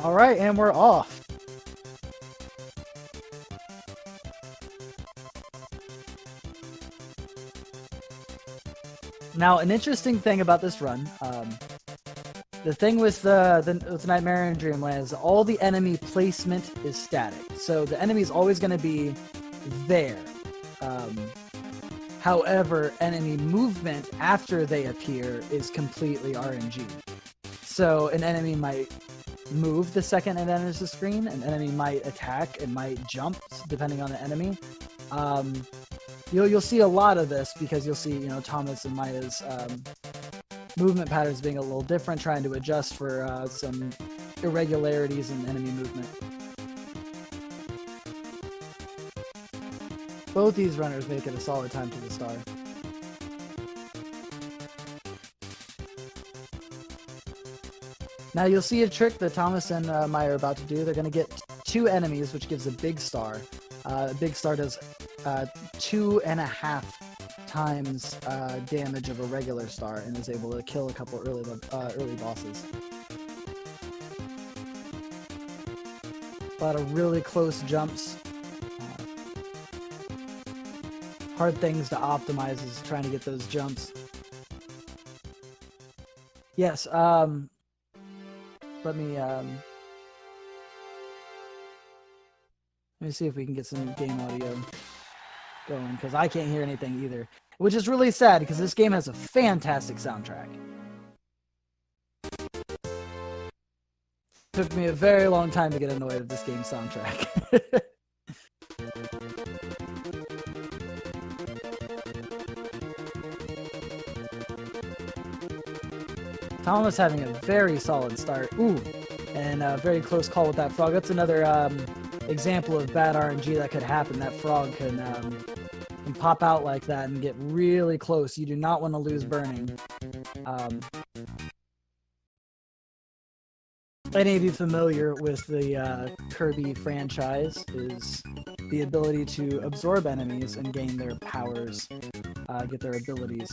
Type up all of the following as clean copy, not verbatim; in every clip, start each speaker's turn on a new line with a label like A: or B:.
A: Alright, and we're off. Now, an interesting thing about this run, the thing with with Nightmare in Dreamland is all the enemy placement is static. So the enemy is always going to be there. However, enemy movement after they appear is completely RNG. So an enemy might move the second it enters the screen. An enemy might attack. It might jump, depending on the enemy. You'll see a lot of this because you'll see, Thomas and Maya's movement patterns being a little different, trying to adjust for some irregularities in enemy movement. Both these runners make it a solid time to the star. Now you'll see a trick that Thomas and Maya are about to do. They're going to get 2 enemies, which gives a big star. A big star does 2.5 times damage of a regular star and is able to kill a couple early bosses. A lot of really close jumps. Hard things to optimize is trying to get those jumps. Yes, let me see if we can get some game audio going, because I can't hear anything either. Which is really sad, because this game has a fantastic soundtrack. Took me a very long time to get annoyed at this game's soundtrack. Thomas having a very solid start. Ooh, and a very close call with that frog. That's another example of bad RNG that could happen. That frog can pop out like that and get really close. You do not want to lose burning. Any of you familiar with the Kirby franchise is the ability to absorb enemies and gain their powers, get their abilities.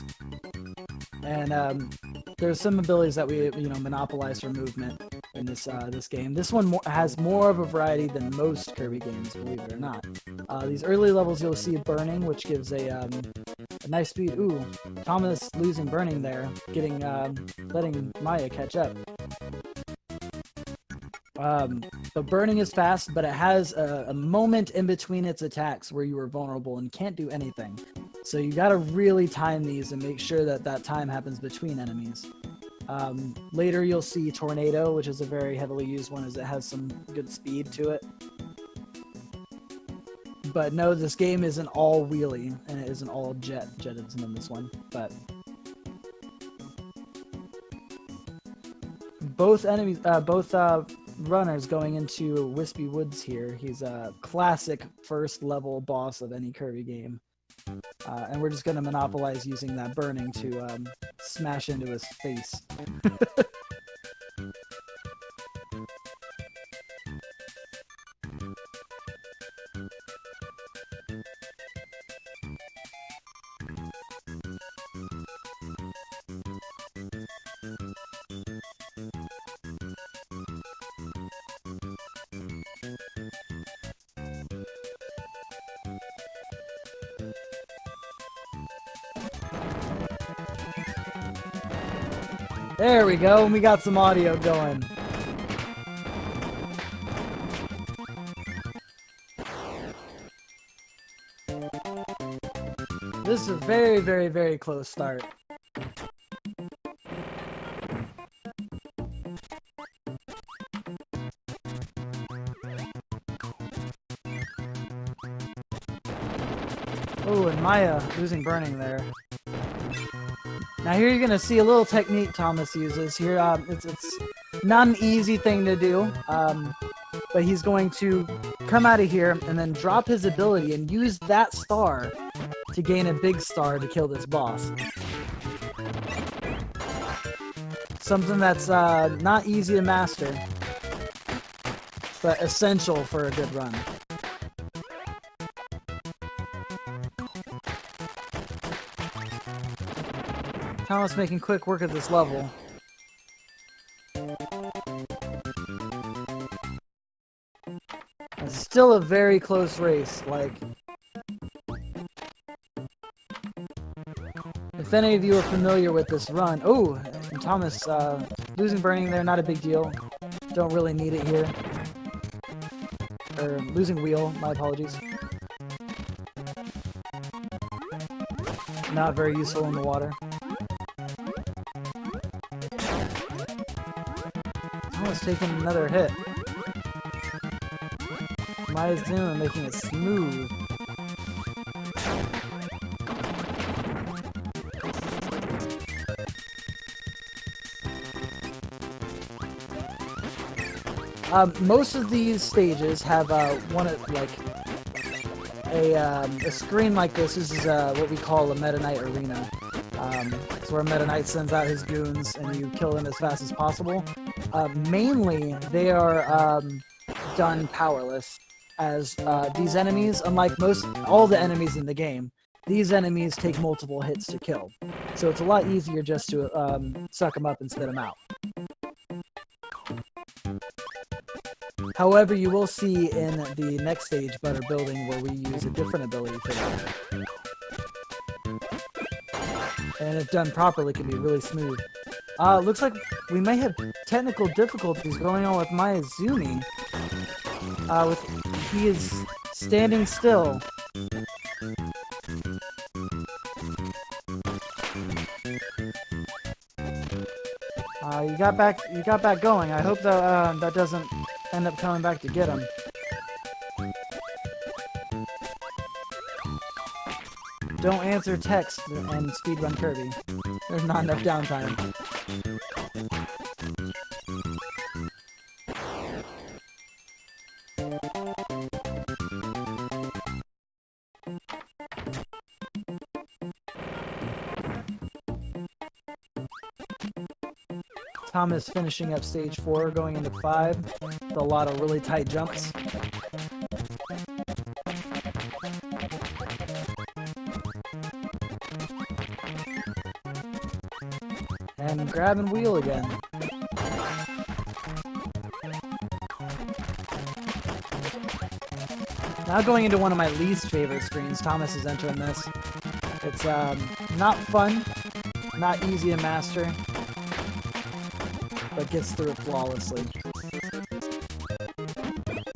A: And there's some abilities that we monopolize for movement in this game. This one has more of a variety than most Kirby games, believe it or not. These early levels you'll see burning, which gives a nice speed. Ooh, Thomas losing burning there, letting Maya catch up. But burning is fast, but it has a moment in between its attacks where you are vulnerable and can't do anything. So you gotta really time these and make sure that time happens between enemies. Later you'll see Tornado, which is a very heavily used one as it has some good speed to it. But no, this game isn't all wheelie, and it isn't all jet. Jet isn't in this one, but both runners going into Wispy Woods here. He's a classic first level boss of any Kirby game. And we're just going to monopolize using that burning to smash into his face. There we go, and we got some audio going. This is a very, very, very close start. Oh, and Maya losing burning there. Now here you're going to see a little technique Thomas uses. Here, it's not an easy thing to do, but he's going to come out of here and then drop his ability and use that star to gain a big star to kill this boss. Something that's not easy to master, but essential for a good run. Thomas making quick work of this level. Still a very close race. Like, if any of you are familiar with this run, oh, Thomas, losing burning there, not a big deal. Don't really need it here. Or losing wheel, my apologies. Not very useful in the water. Thomas taking another hit. Mayazumi making it smooth. Most of these stages have a screen like this. This is what we call a Meta Knight arena. It's where Meta Knight sends out his goons and you kill them as fast as possible. Mainly, they are done powerless, as these enemies, unlike all the enemies in the game, these enemies take multiple hits to kill. So it's a lot easier just to suck them up and spit them out. However, you will see in the next stage, Butter Building, where we use a different ability for that. And if done properly, can be really smooth. Looks like we may have technical difficulties going on with Mayazumi. He is standing still. You got back going. I hope that that doesn't end up coming back to get him. Don't answer text and speedrun Kirby. There's not enough downtime. Thomas finishing up stage 4, going into 5 with a lot of really tight jumps. And grab and wheel again. Now going into one of my least favorite screens. Thomas is entering this. It's not fun, not easy to master, but gets through it flawlessly.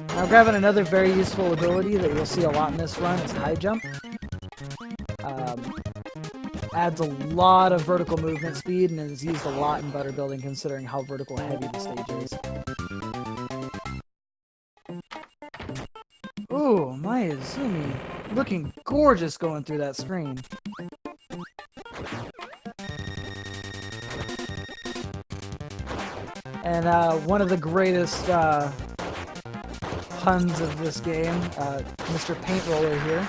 A: Now grabbing another very useful ability that you'll see a lot in this run is high jump. Adds a lot of vertical movement speed and is used a lot in Butter Building considering how vertical heavy the stage is. Ooh, Mayazumi looking gorgeous going through that screen. And one of the greatest puns of this game, Mr. Paint Roller here.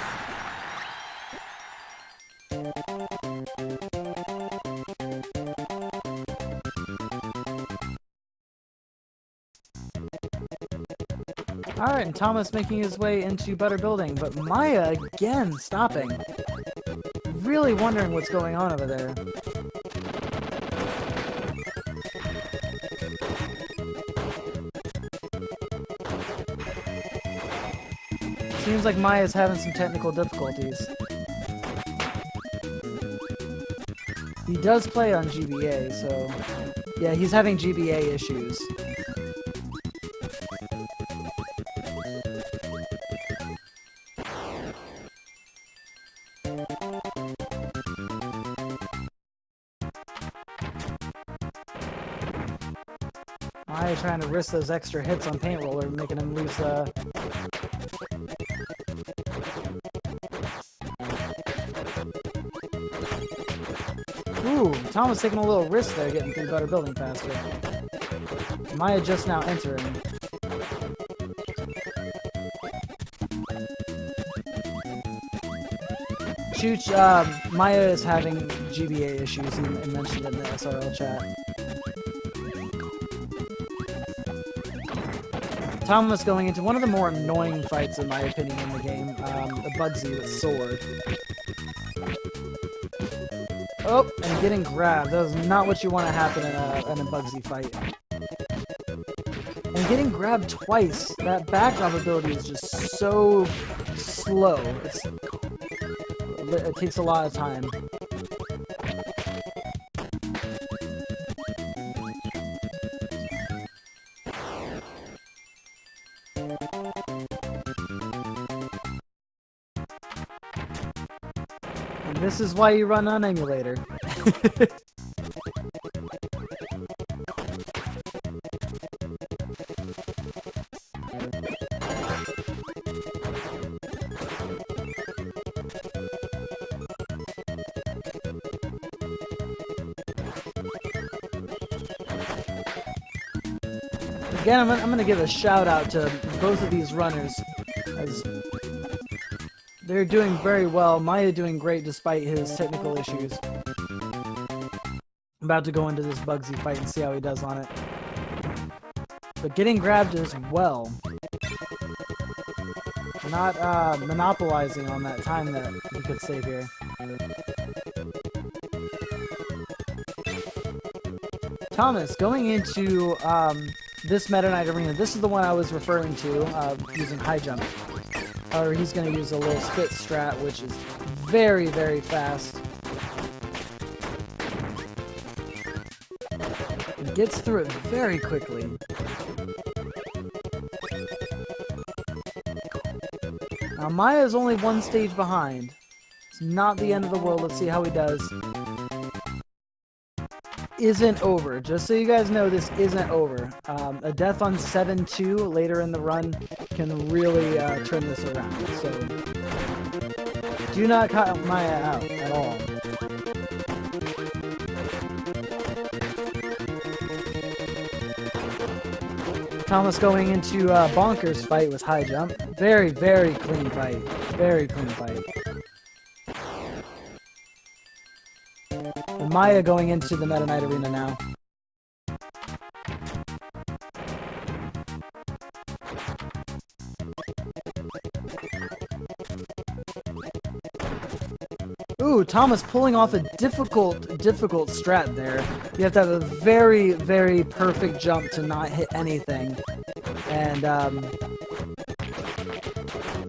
A: Alright, and Thomas making his way into Butter Building, but Maya again stopping. Really wondering what's going on over there. Seems like Maya's having some technical difficulties. He does play on GBA, so... yeah, he's having GBA issues. Maya trying to risk those extra hits on Paint Roller, making him lose Ooh, Thomas taking a little risk there, getting through Butter Building faster. Maya just now entering. Chooch, Maya is having GBA issues, he mentioned in the SRL chat. Thomas going into one of the more annoying fights, in my opinion, in the game, the Bugsy with sword. Oh, and getting grabbed. That is not what you want to happen in a Bugsy fight. And getting grabbed twice. That backdrop ability is just so slow. It takes a lot of time. And this is why you run on emulator. Again, I'm going to give a shout out to both of these runners, as they're doing very well. Maya doing great despite his technical issues. I'm about to go into this Bugsy fight and see how he does on it. But getting grabbed as well. Not monopolizing on that time that he could save here. Thomas, going into this Meta Knight Arena, this is the one I was referring to, using high jump. However, he's going to use a little spit strat, which is very, very fast. He gets through it very quickly. Now, Maya is only one stage behind. It's not the end of the world. Let's see how he does. Isn't over. Just so you guys know, this isn't over. A death on 7-2 later in the run can really turn this around. So do not cut Maya out at all. Thomas going into Bonker's fight with high jump. Very, very clean fight. Very clean fight. And Maya going into the Meta Knight Arena now. Ooh, Thomas pulling off a difficult strat there. You have to have a very, very perfect jump to not hit anything. And,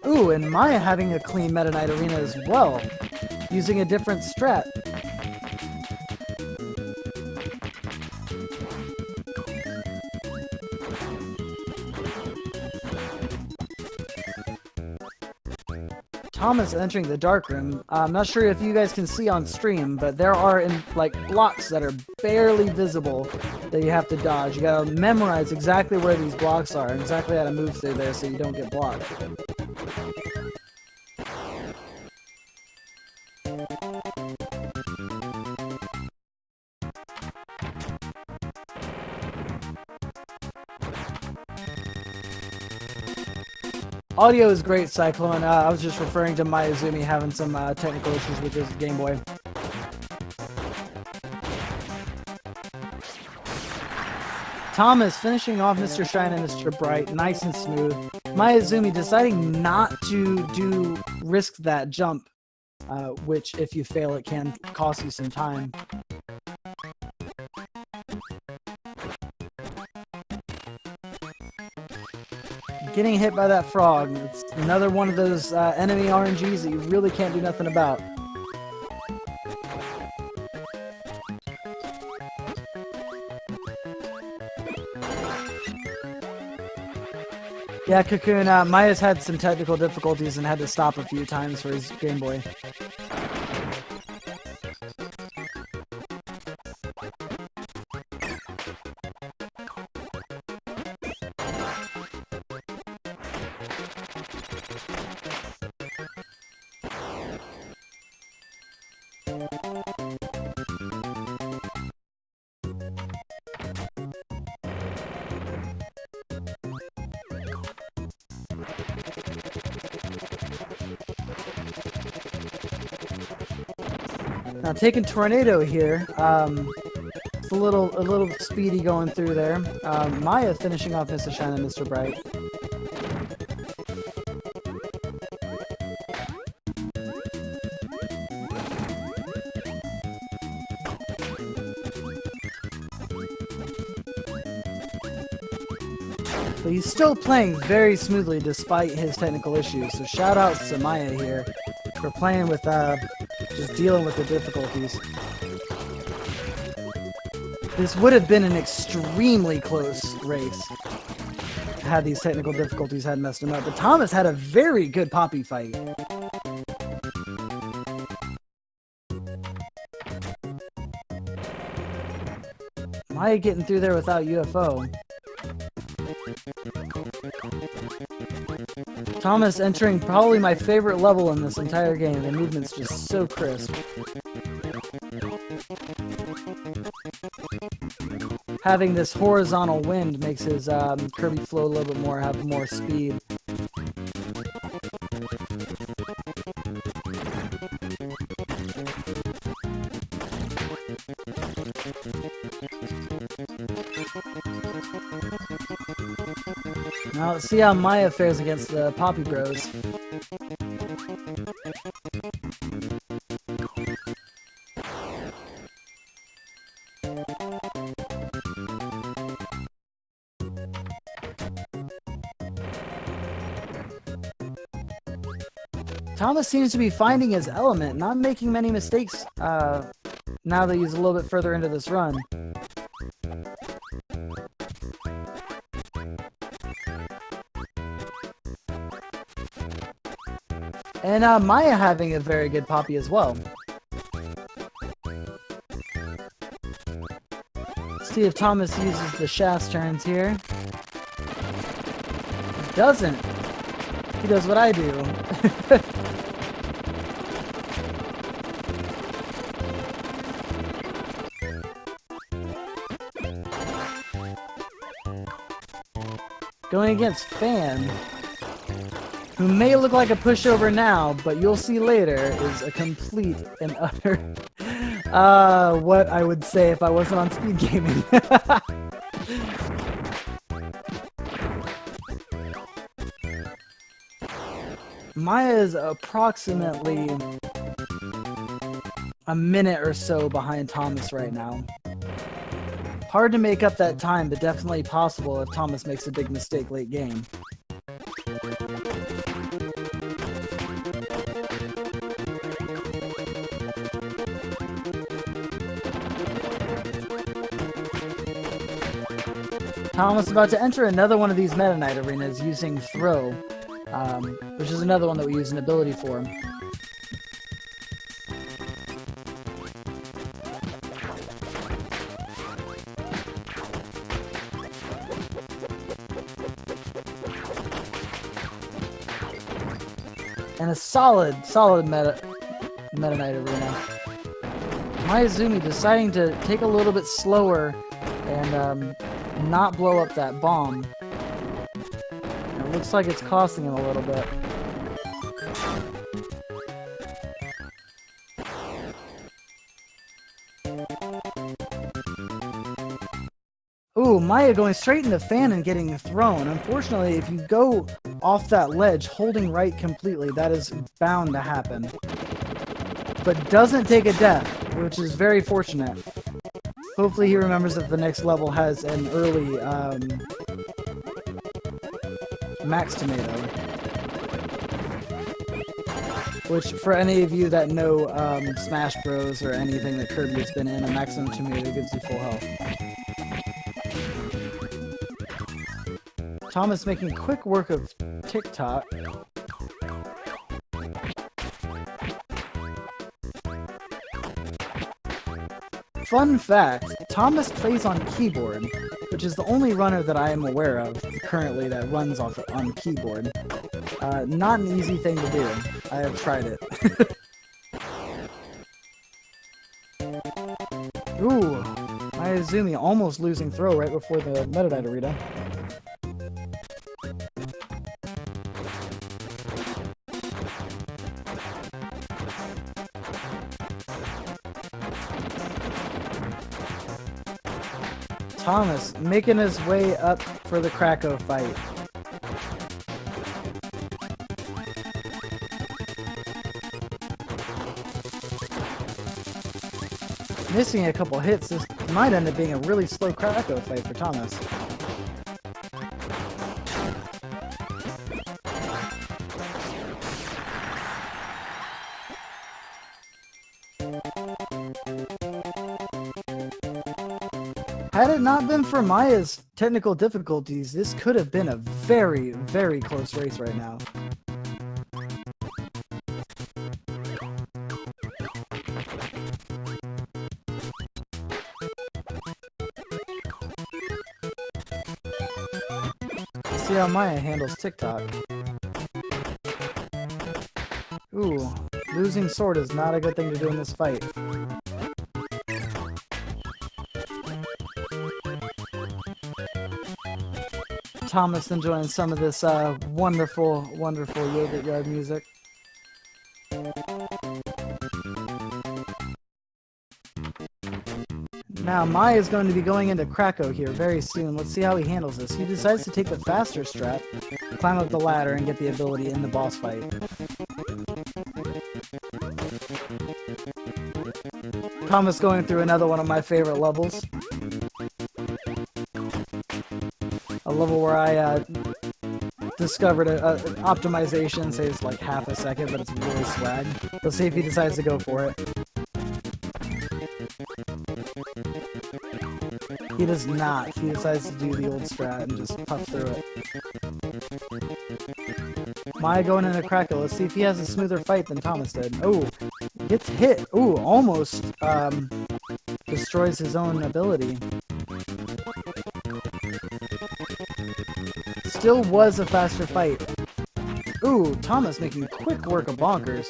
A: ooh, and Maya having a clean Meta Knight Arena as well, using a different strat. Thomas entering the dark room. I'm not sure if you guys can see on stream, but there are blocks that are barely visible that you have to dodge. You gotta memorize exactly where these blocks are, and exactly how to move through there so you don't get blocked. Audio is great, Cyclone. I was just referring to Mayazumi having some technical issues with his Game Boy. Thomas finishing off Mr. Shine and Mr. Bright, nice and smooth. Mayazumi deciding not to risk that jump, which if you fail it can cost you some time. Getting hit by that frog. It's another one of those enemy RNGs that you really can't do nothing about. Yeah, Cocoon, Maya's had some technical difficulties and had to stop a few times for his Game Boy. Now taking Tornado here, it's a little speedy going through there. Maya finishing off Mr. Shine and Mr. Bright. But he's still playing very smoothly despite his technical issues, so shout out to Maya here for playing with, just dealing with the difficulties. This would have been an extremely close race had these technical difficulties hadn't messed him up, but Thomas had a very good Poppy fight. Maya getting through there without UFO. Thomas entering probably my favorite level in this entire game. The movement's just so crisp. Having this horizontal wind makes his Kirby flow a little bit more, have more speed. Now let's see how Maya fares against the Poppy Bros. Thomas seems to be finding his element, not making many mistakes now that he's a little bit further into this run. And Maya having a very good Poppy as well. Let's see if Thomas uses the shafts turns here. He doesn't. He does what I do. Going against Fan, who may look like a pushover now, but you'll see later is a complete and utter, what I would say if I wasn't on speed gaming. Maya is approximately a minute or so behind Thomas right now. Hard to make up that time, but definitely possible if Thomas makes a big mistake late game. Thomas is about to enter another one of these Meta Knight arenas using Throw, which is another one that we use an ability for. And a solid Meta Knight arena. Mayazumi deciding to take a little bit slower and not blow up that bomb. And it looks like it's costing him a little bit. Ooh, Maya going straight into Fan and getting thrown. Unfortunately, if you go off that ledge holding right completely, that is bound to happen. But doesn't take a death, which is very fortunate. Hopefully he remembers that the next level has an early max tomato. Which, for any of you that know Smash Bros. Or anything that Kirby has been in, a maximum tomato gives you full health. Thomas making quick work of TikTok. Fun fact, Thomas plays on keyboard, which is the only runner that I am aware of currently that runs on keyboard. Not an easy thing to do. I have tried it. Ooh, Mayazumi almost losing throw right before the Meta Knight arena. Thomas making his way up for the Krakow fight. Missing a couple hits, this might end up being a really slow Krakow fight for Thomas. Had it not been for Maya's technical difficulties, this could have been a very, very close race right now. See how Maya handles TikTok. Ooh, losing sword is not a good thing to do in this fight. Thomas enjoying some of this wonderful, wonderful Yogurt Yard music. Now Maya is going to be going into Krakow here very soon. Let's see how he handles this. He decides to take the faster strat, climb up the ladder, and get the ability in the boss fight. Thomas going through another one of my favorite levels. A level where I discovered an optimization, saves like half a second, but it's really swag. Let's see if he decides to go for it. He does not. He decides to do the old strat and just puff through it. Maya going into Krakow. Let's see if he has a smoother fight than Thomas did. Oh, gets hit. Ooh, almost destroys his own ability. Still was a faster fight. Ooh, Thomas making quick work of bonkers.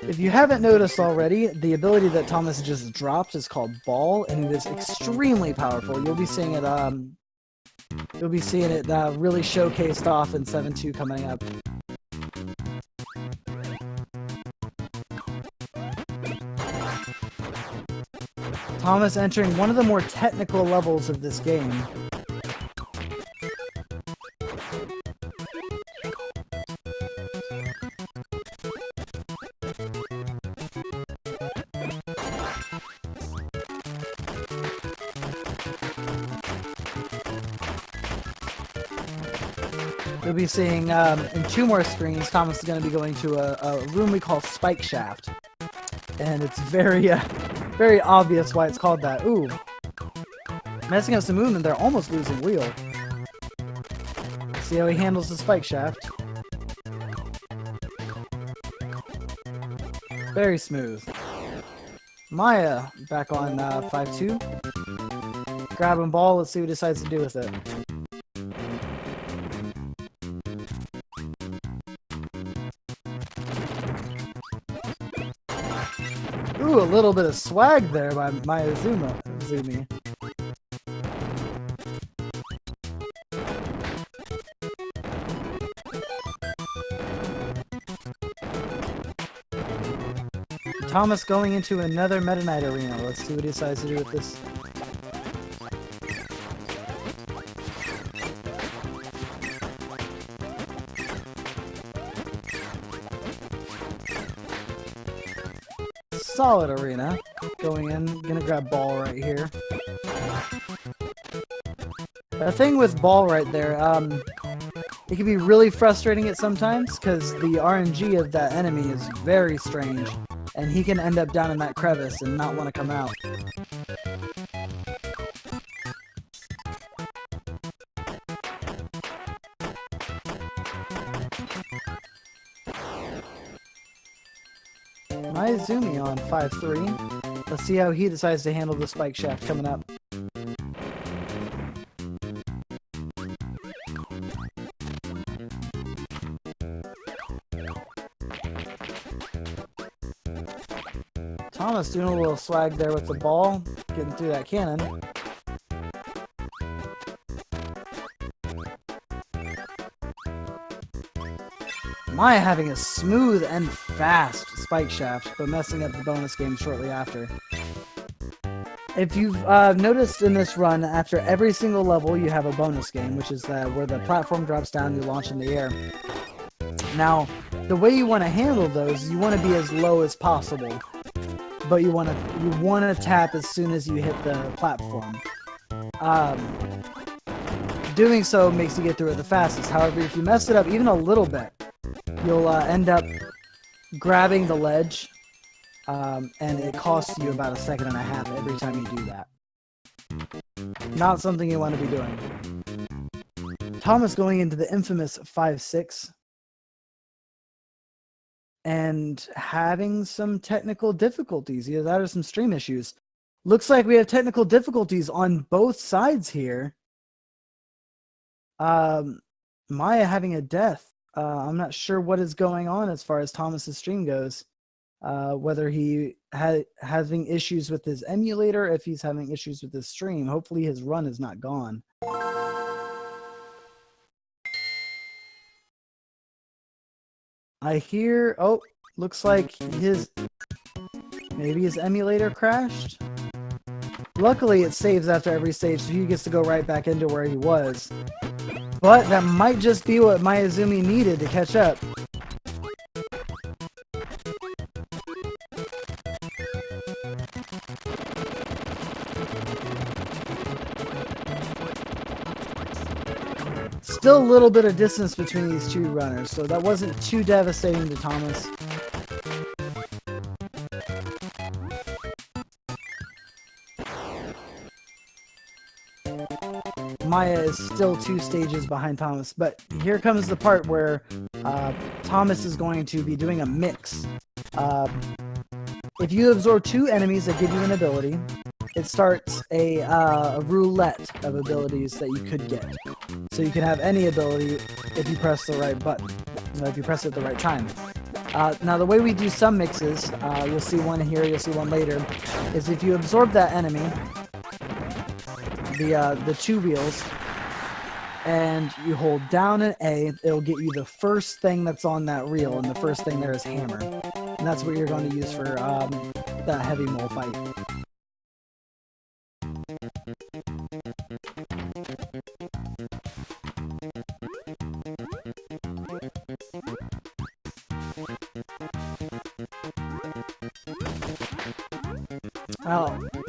A: If you haven't noticed already, the ability that Thomas just dropped is called Ball, and it is extremely powerful. You'll be seeing it. Really showcased off in 7.2 coming up. Thomas entering one of the more technical levels of this game. You'll be seeing in 2 more screens, Thomas is going to be going to a room we call Spike Shaft. And it's very, very obvious why it's called that. Ooh. Messing up some movement, they're almost losing wheel. See how he handles the Spike Shaft. Very smooth. Maya back on 5-2. Grabbing Ball, let's see what he decides to do with it. Ooh, a little bit of swag there by Mayazumi. Thomas going into another Meta Knight arena. Let's see what he decides to do with this. Solid arena. Going in, gonna grab Ball right here. The thing with Ball right there, it can be really frustrating at sometimes because the RNG of that enemy is very strange, and he can end up down in that crevice and not want to come out. Mayazumi on 5-3. Let's see how he decides to handle the Spike Shaft coming up. Thomas doing a little swag there with the Ball, getting through that cannon. Maya having a smooth and fast Spike Shaft, but messing up the bonus game shortly after. If you've noticed in this run, after every single level you have a bonus game, which is where the platform drops down, you launch in the air. Now, the way you want to handle those is you want to be as low as possible, but you want to tap as soon as you hit the platform. Doing so makes you get through it the fastest. However, if you mess it up even a little bit, you'll end up grabbing the ledge and it costs you about 1.5 seconds every time you do that. Not something you want to be doing. Thomas going into the infamous 5-6 and having some technical difficulties. Either that or some stream issues. Looks like we have technical difficulties on both sides here. Maya having a death. I'm not sure what is going on as far as Thomas's stream goes. Whether he having issues with his emulator, if he's having issues with his stream. Hopefully his run is not gone. I hear, oh, looks like maybe his emulator crashed. Luckily it saves after every stage, so he gets to go right back into where he was. But that might just be what Mayazumi needed to catch up. Still a little bit of distance between these two runners, so that wasn't too devastating to Thomas. Maya is still 2 stages behind Thomas, but here comes the part where Thomas is going to be doing a mix. If you absorb 2 enemies that give you an ability, it starts a roulette of abilities that you could get. So you can have any ability if you press the right button, if you press it at the right time. Now the way we do some mixes, you'll see one here, you'll see one later, is if you absorb that enemy, the 2 wheels, and you hold down an A, it'll get you the first thing that's on that reel, and the first thing there is hammer. And that's what you're going to use for the heavy mole fight.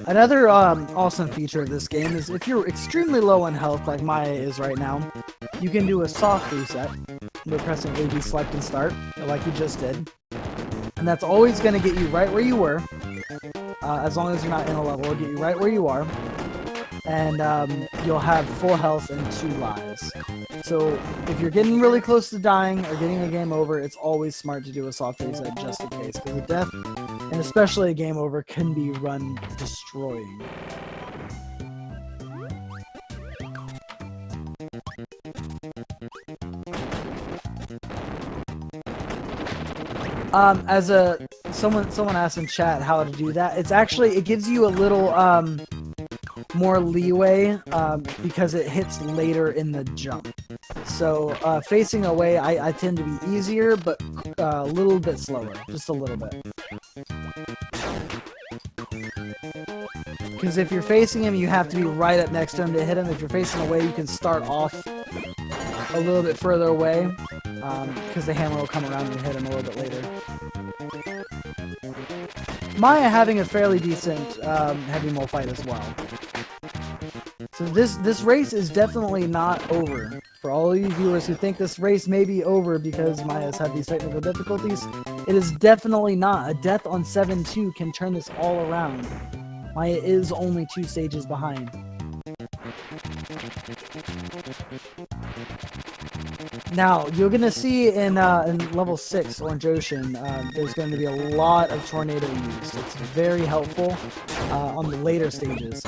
A: Another awesome feature of this game is if you're extremely low on health, like Maya is right now, you can do a soft reset by pressing A, B, select, and start, like you just did. And that's always going to get you right where you were, as long as you're not in a level, it'll get you right where you are. And you'll have full health and 2 lives. So if you're getting really close to dying or getting a game over, it's always smart to do a soft reset just in case, because a death, and especially a game over, can be run destroying. Someone asked in chat how to do that. It gives you a little more leeway because it hits later in the jump. So facing away, I tend to be easier, but a little bit slower, just a little bit. Because if you're facing him, you have to be right up next to him to hit him. If you're facing away, you can start off a little bit further away, because the hammer will come around and hit him a little bit later. Maya having a fairly decent heavy mole fight as well. So this race is definitely not over. For all you viewers who think this race may be over because Maya's had these technical difficulties, it is definitely not. A death on 7-2 can turn this all around. Maya is only 2 stages behind. Now, you're going to see in level 6, Orange Ocean, there's going to be a lot of tornado used. It's very helpful on the later stages.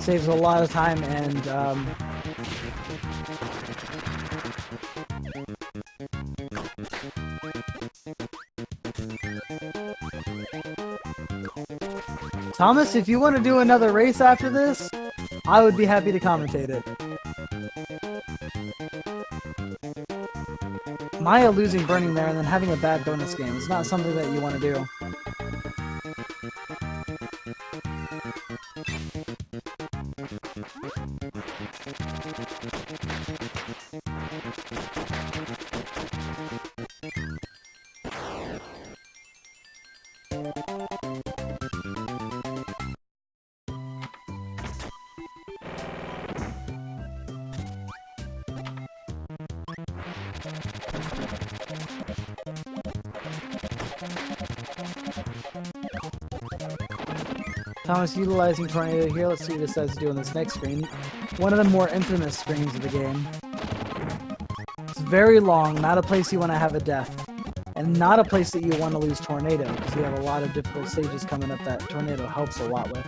A: Saves a lot of time and Thomas, if you want to do another race after this, I would be happy to commentate it. Maya losing Burning there and then having a bad bonus game is not something that you want to do. Thomas utilizing Tornado here. Let's see what he decides to do on this next screen. One of the more infamous screens of the game. It's very long, not a place you want to have a death. And not a place that you want to lose Tornado, because you have a lot of difficult stages coming up that Tornado helps a lot with.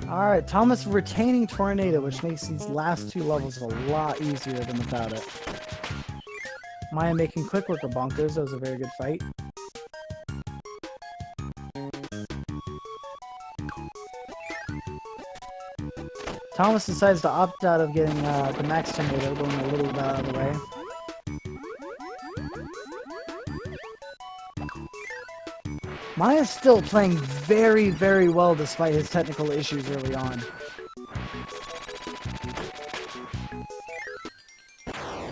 A: Alright, Thomas retaining Tornado, which makes these last two levels a lot easier than without it. Maya making quick work of Bonkers. That was a very good fight. Thomas decides to opt out of getting the max Tornado, going a little bit out of the way. Maya's still playing very, very well despite his technical issues early on.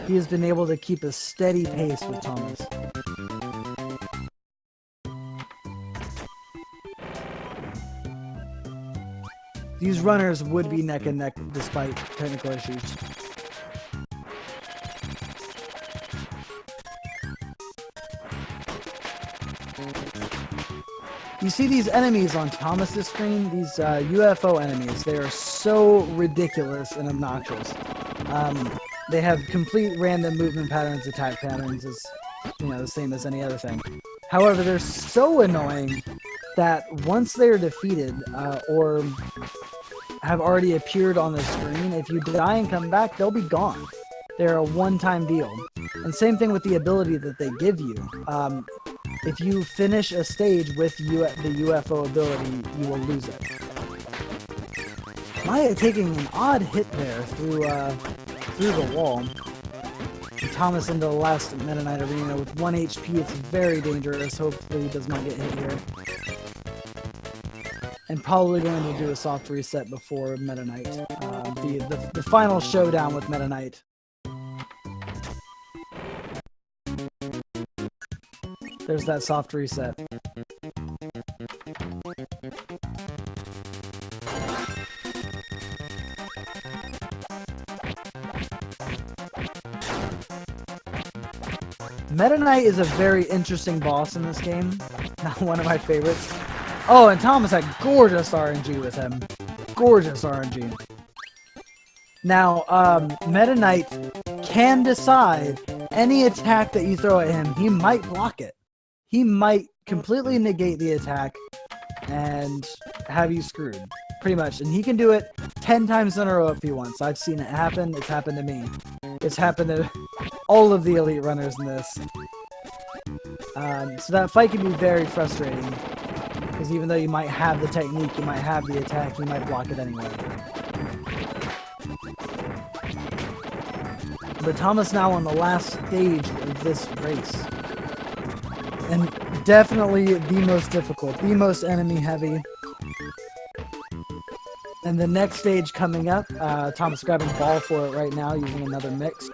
A: He has been able to keep a steady pace with Thomas. These runners would be neck and neck despite technical issues. You see these enemies on Thomas's screen, these UFO enemies, they are so ridiculous and obnoxious. They have complete random movement patterns, attack patterns, as you know, the same as any other thing. However, they're so annoying that once they're defeated or have already appeared on the screen, if you die and come back, they'll be gone. They're a one-time deal. And same thing with the ability that they give you. If you finish a stage with the UFO ability, you will lose it. Maya taking an odd hit there through the wall. Thomas into the last Meta Knight Arena with 1 HP. It's very dangerous. Hopefully he does not get hit here. And probably going to do a soft reset before Meta Knight. The final showdown with Meta Knight. There's that soft reset. Meta Knight is a very interesting boss in this game. Not one of my favorites. Oh, and Thomas had gorgeous RNG with him. Gorgeous RNG. Now, Meta Knight can decide any attack that you throw at him, he might block it. He might completely negate the attack and have you screwed, pretty much. And he can do it 10 times in a row if he wants. I've seen it happen. It's happened to me. It's happened to all of the elite runners in this. So that fight can be very frustrating, because even though you might have the technique, you might have the attack, you might block it anyway. But Thomas now on the last stage of this race. And definitely the most difficult, the most enemy heavy. And the next stage coming up, Thomas grabbing ball for it right now using another mix.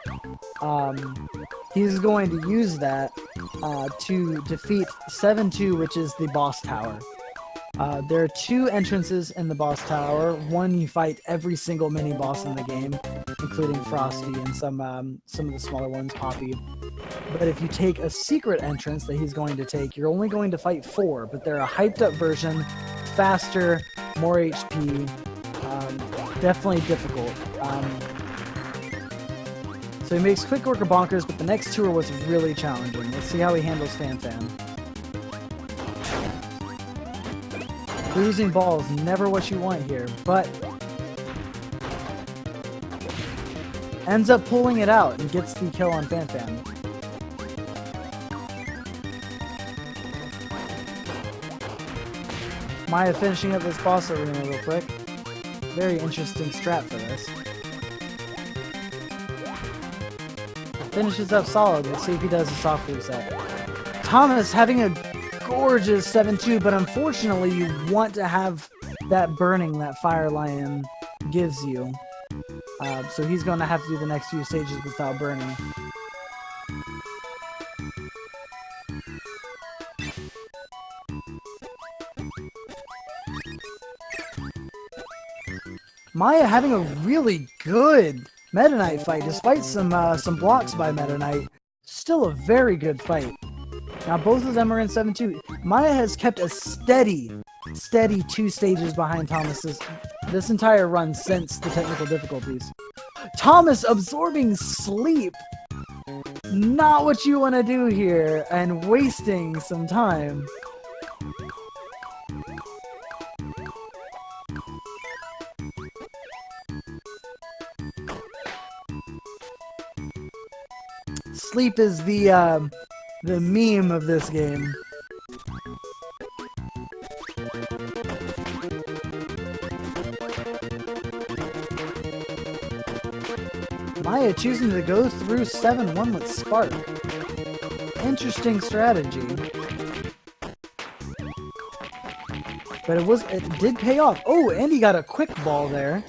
A: He's going to use that to defeat 7-2, which is the boss tower. There are 2 entrances in the boss tower. One, you fight every single mini boss in the game, including Frosty and some of the smaller ones, Poppy. But if you take a secret entrance that he's going to take, you're only going to fight 4, but they're a hyped up version, faster, more HP, definitely difficult. So he makes quick work of Bonkers, but the next 2 are what's really challenging. Let's see how he handles Fan. Losing ball is never what you want here, but ends up pulling it out and gets the kill on Fan. Maya finishing up this boss arena real quick. Very interesting strat for this. Finishes up solid. Let's see if he does a soft reset. Thomas having a gorgeous 7-2, but unfortunately you want to have that burning that Fire Lion gives you. So he's going to have to do the next few stages without burning. Maya having a really good Meta Knight fight, despite some blocks by Meta Knight. Still a very good fight. Now both of them are in 7-2. Maya has kept a steady 2 stages behind Thomas this entire run since the technical difficulties. Thomas absorbing sleep. Not what you want to do here, and wasting some time. Sleep is the meme of this game. Maya choosing to go through 7-1 with Spark. Interesting strategy. But it did pay off. Oh, and he got a quick ball there.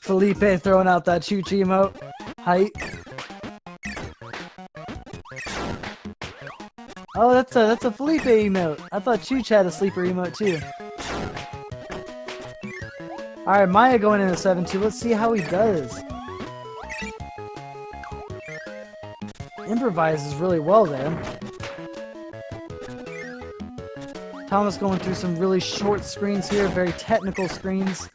A: Felipe throwing out that choo-choo emote. Height. Oh, that's a Felipe emote. I thought Chooch had a sleeper emote too. Alright, Maya going into 7-2. Let's see how he does. Improvises really well there. Thomas going through some really short screens here, very technical screens.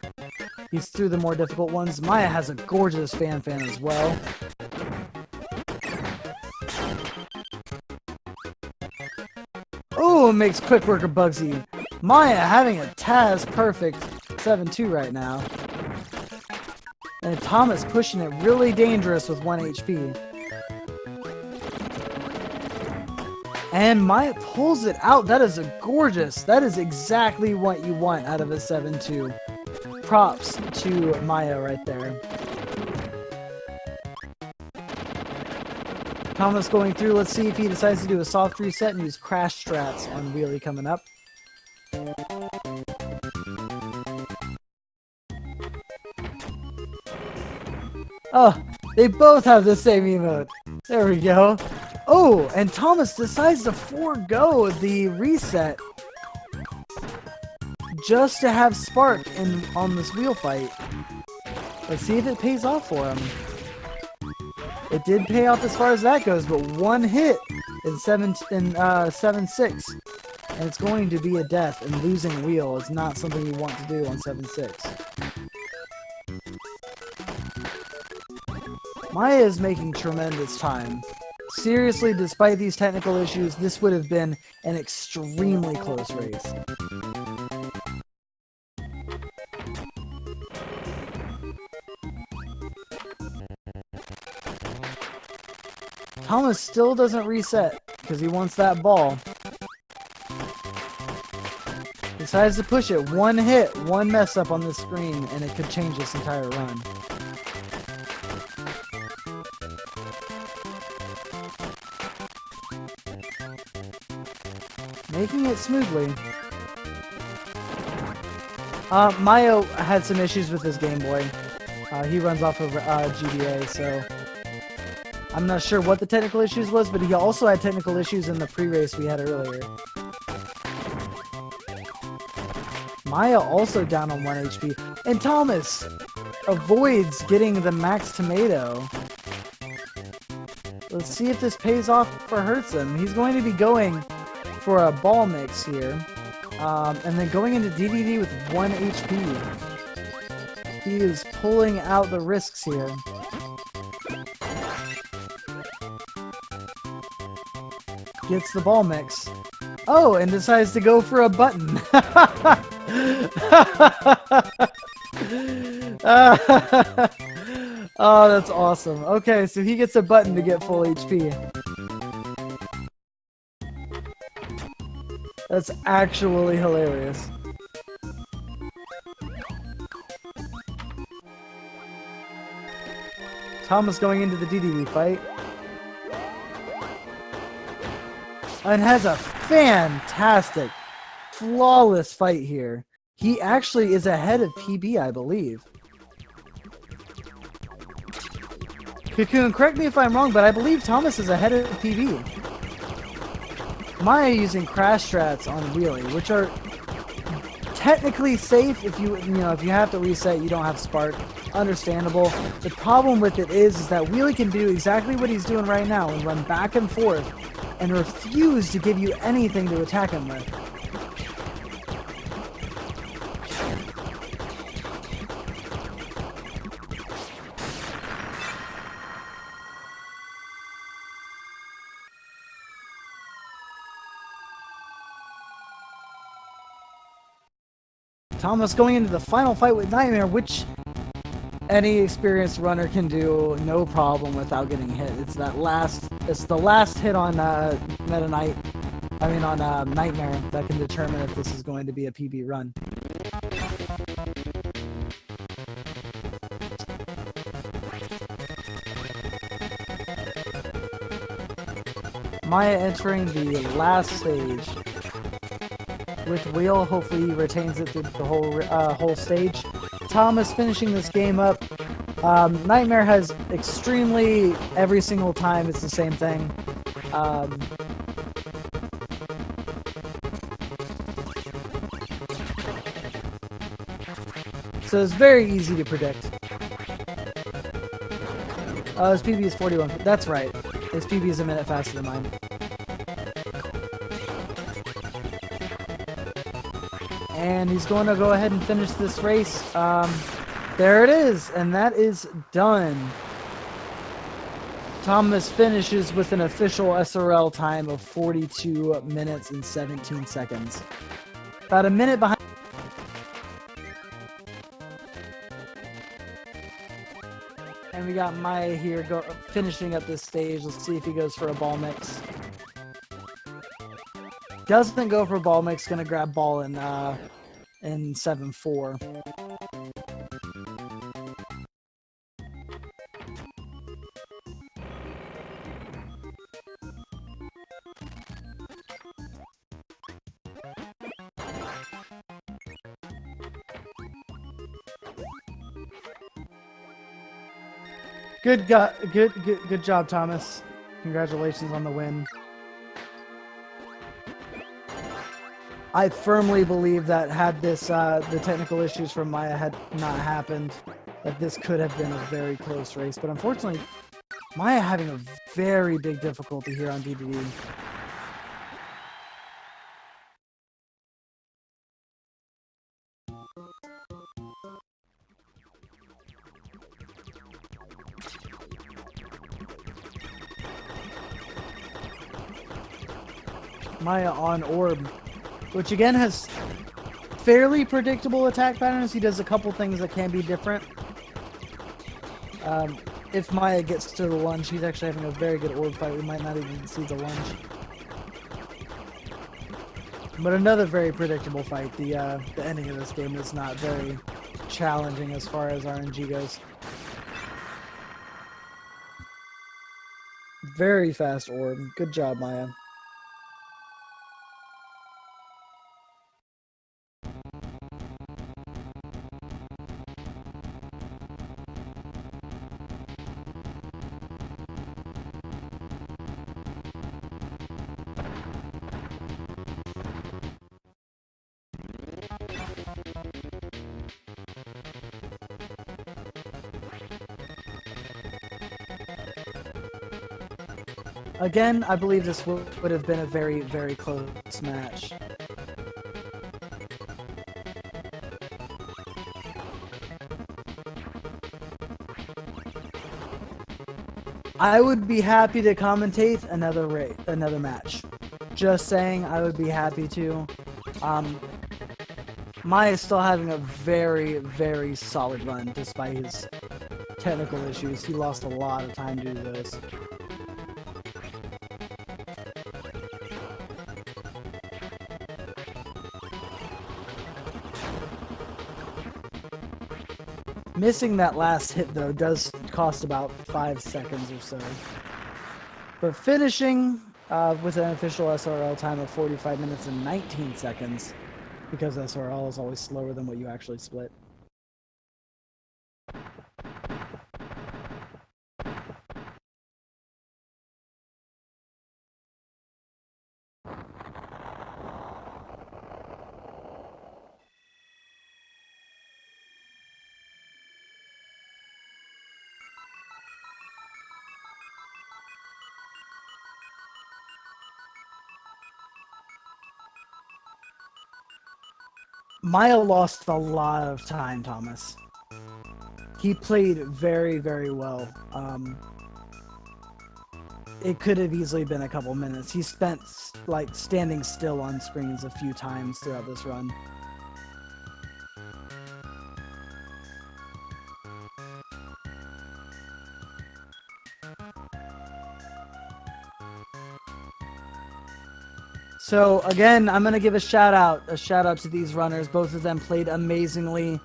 A: He's through the more difficult ones. Maya has a gorgeous fan as well. Oh, makes quick work of Bugsy. Maya having a Taz perfect 7-2 right now. And Thomas pushing it really dangerous with 1 HP. And Maya pulls it out. That is gorgeous. That is exactly what you want out of a 7-2. Props to Maya right there. Thomas going through. Let's see if he decides to do a soft reset and use crash strats on Wheelie coming up. Oh, they both have the same emote. There we go. Oh, and Thomas decides to forego the reset just to have Spark on this wheel fight. Let's see if it pays off for him. It did pay off as far as that goes, but 1 hit in 7-6, and it's going to be a death. And losing wheel is not something you want to do on 7-6. Maya is making tremendous time. Seriously, despite these technical issues, this would have been an extremely close race. Thomas still doesn't reset because he wants that ball. Decides to push it. 1 hit, 1 mess up on the screen, and it could change this entire run. Making it smoothly. Mayo had some issues with his Game Boy. He runs off of GBA, so I'm not sure what the technical issues was, but he also had technical issues in the pre-race we had earlier. Maya also down on 1 HP. And Thomas avoids getting the max tomato. Let's see if this pays off or hurts him. He's going to be going for a ball mix here. And then going into DDD with 1 HP. He is pulling out the risks here. Gets the ball mix. Oh, and decides to go for a button. Oh, that's awesome. Okay, so he gets a button to get full HP. That's actually hilarious. Thomas going into the DDD fight. And has a fantastic, flawless fight here. He actually is ahead of PB, I believe. Cocoon, correct me if I'm wrong, but I believe Thomas is ahead of PB. Maya using crash strats on Wheelie, which are technically safe if you have to reset, you don't have spark. Understandable. The problem with it is that Wheelie can do exactly what he's doing right now and run back and forth and refuse to give you anything to attack him with. Thomas going into the final fight with Nightmare, which any experienced runner can do no problem without getting hit. It's the last hit on Nightmare that can determine if this is going to be a PB run. Maya entering the last stage with Wheel. Hopefully he retains it through the whole stage. Thomas finishing this game up. Nightmare has extremely, every single time it's the same thing. So it's very easy to predict. His PB is 41. That's right. His PB is a minute faster than mine. And he's going to go ahead and finish this race. There it is, and that is done. Thomas finishes with an official SRL time of 42 minutes and 17 seconds. About a minute behind. And we got Maya here finishing up this stage. Let's see if he goes for a ball mix. Doesn't go for a ball mix. Gonna grab ball in 7-4. Good job, Thomas. Congratulations on the win. I firmly believe that had this the technical issues from Maya had not happened, that this could have been a very close race. But unfortunately, Maya having a very big difficulty here on DDD. Maya on Orb, which again has fairly predictable attack patterns. He does a couple things that can be different. If Maya gets to the lunge, he's actually having a very good Orb fight. We might not even see the lunge. But another very predictable fight. The ending of this game is not very challenging as far as RNG goes. Very fast Orb. Good job, Maya. Again, I believe this would have been a very, very close match. I would be happy to commentate another match. Just saying, I would be happy to. Maya is still having a very, very solid run despite his technical issues. He lost a lot of time due to this. Missing that last hit, though, does cost about 5 seconds or so. But finishing with an official SRL time of 45 minutes and 19 seconds, because SRL is always slower than what you actually split. Maya lost a lot of time, Thomas. He played very, very well. It could have easily been a couple minutes. He spent like standing still on screens a few times throughout this run. So again, I'm gonna give a shout out to these runners. Both of them played amazingly.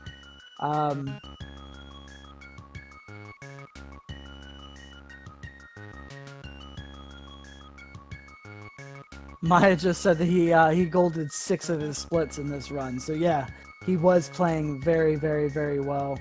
A: Maya just said that he golded 6 of his splits in this run. So yeah, he was playing very, very, very well.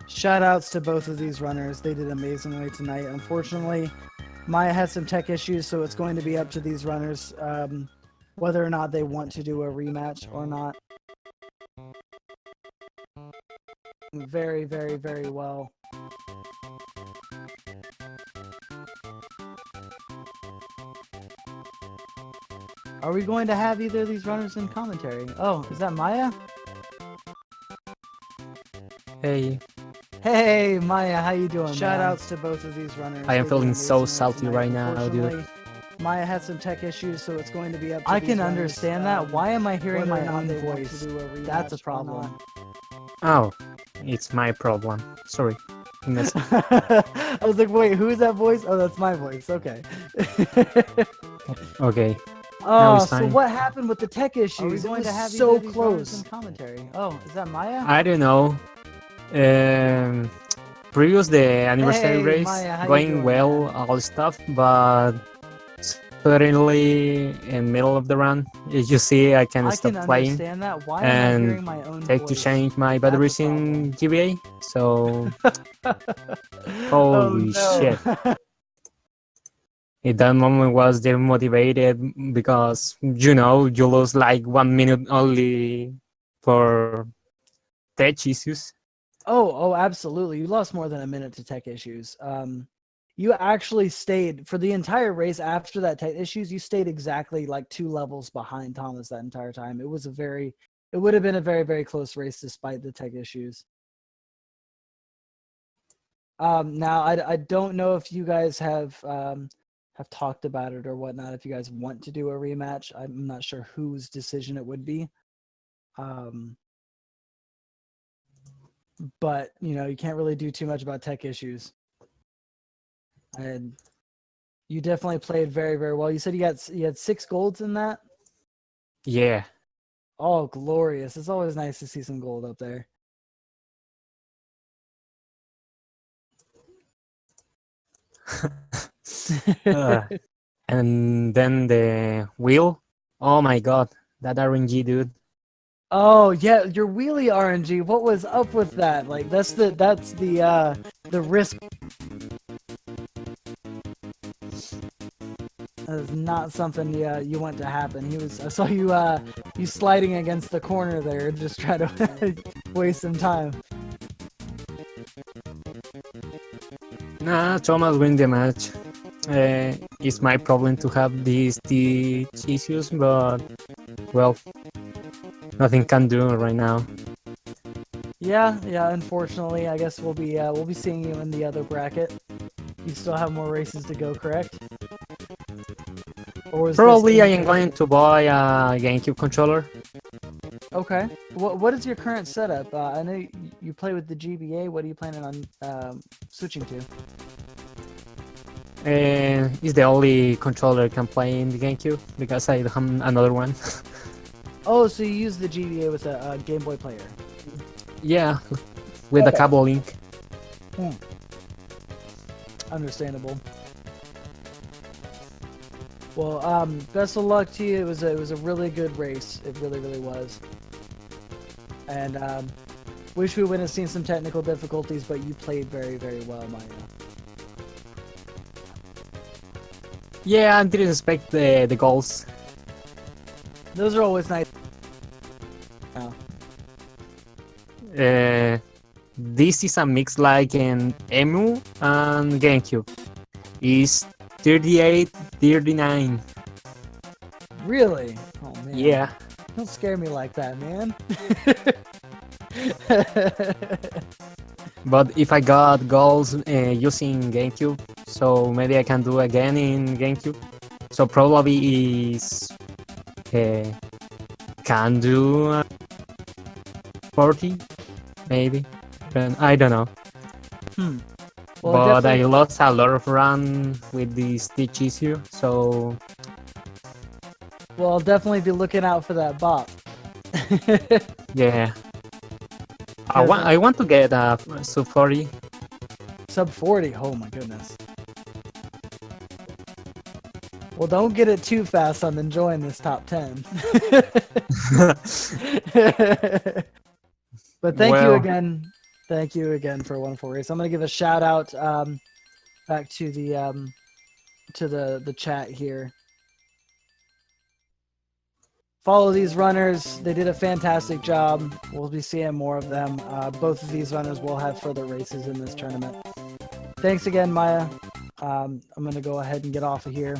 A: Shoutouts to both of these runners. They did amazingly tonight. Unfortunately, Maya had some tech issues, so it's going to be up to these runners whether or not they want to do a rematch or not. Very, very, very well. Are we going to have either of these runners in commentary? Oh, is that Maya?
B: Hey.
A: Hey, Maya, how you doing? Shoutouts to both of these runners.
B: I am feeling so salty right now, dude.
A: Maya had some tech issues, so it's going to be up to I can understand that. Why am I hearing my own voice? That's a problem.
B: Oh, it's my problem. Sorry.
A: I was like, wait, who is that voice? Oh, that's my voice. Okay.
B: Okay.
A: Oh, so what happened with the tech issues? It was so close. In commentary. Oh, is that Maya?
B: I don't know. Previous the anniversary race
A: Maya,
B: going well,
A: man?
B: all stuff, but suddenly in middle of the run, as you see, I can stop playing
A: that. Why
B: and
A: am I hearing my own
B: take
A: voice?
B: to change my batteries in GBA. So holy shit! At that moment was demotivated because you lose like 1 minute only for tech issues.
A: Oh, absolutely. You lost more than a minute to tech issues. You actually stayed for the entire race after that tech issues. You stayed exactly like 2 levels behind Thomas that entire time. It would have been a very, very close race despite the tech issues. Now I don't know if you guys have talked about it or whatnot. If you guys want to do a rematch, I'm not sure whose decision it would be. But you can't really do too much about tech issues. And you definitely played very, very well. You said you had 6 golds in that?
B: Yeah.
A: Oh, glorious. It's always nice to see some gold up there.
B: And then the wheel. Oh my god, that RNG, dude.
A: Oh yeah, your wheelie RNG. What was up with that? Like that's the risk. That's not something you want to happen. I saw you sliding against the corner there, just try to waste some time.
B: Nah, Thomas win the match. It's my problem to have these issues, but well, nothing can do right now.
A: Yeah. Unfortunately, I guess we'll be seeing you in the other bracket. You still have more races to go, correct? Or
B: probably I am going to buy a GameCube controller.
A: Okay. What is your current setup? I know you play with the GBA. What are you planning on switching to?
B: It's the only controller I can play in the GameCube because I have another one.
A: Oh, so you use the GBA with a Game Boy player.
B: Yeah, with the
A: Okay.
B: cable link.
A: Understandable. Well, best of luck to you. It was a really good race. It really was. And wish we would have seen some technical difficulties, but you played very well, Maya.
B: Yeah, I didn't expect the goals.
A: Those are always nice. Oh.
B: This is a mix like an EMU and GameCube. It's 38-39.
A: Really? Oh man.
B: Yeah.
A: Don't scare me like that, man.
B: But if I got goals using GameCube, so maybe I can do again in GameCube. So probably is can do 40, maybe. But I don't know.
A: Well,
B: But I
A: definitely.
B: lost a lot of run with the Stitch issue, so
A: Well, I'll definitely be looking out for that bot.
B: yeah. I want to get a sub 40.
A: Sub 40. Oh my goodness. Well, don't get it too fast. I'm enjoying this top 10. But thank you
B: Well,
A: again. Thank you again for a wonderful race. I'm gonna give a shout out back to the chat here. Follow these runners. They did a fantastic job. We'll be seeing more of them. Both of these runners will have further races in this tournament. Thanks again, Maya. I'm gonna go ahead and get off of here.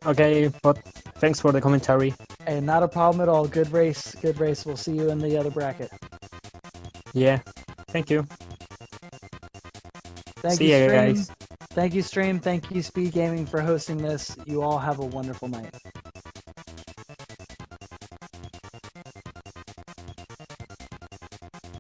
B: okay, but thanks for the commentary.
A: Hey, not a problem at all. Good race. Good race. We'll see you in the other bracket.
B: Yeah, thank you.
A: Thank
B: See
A: you,
B: ya,
A: Stream.
B: guys.
A: Thank you, Stream. Thank you, Speed Gaming, for hosting this. You all have a wonderful night.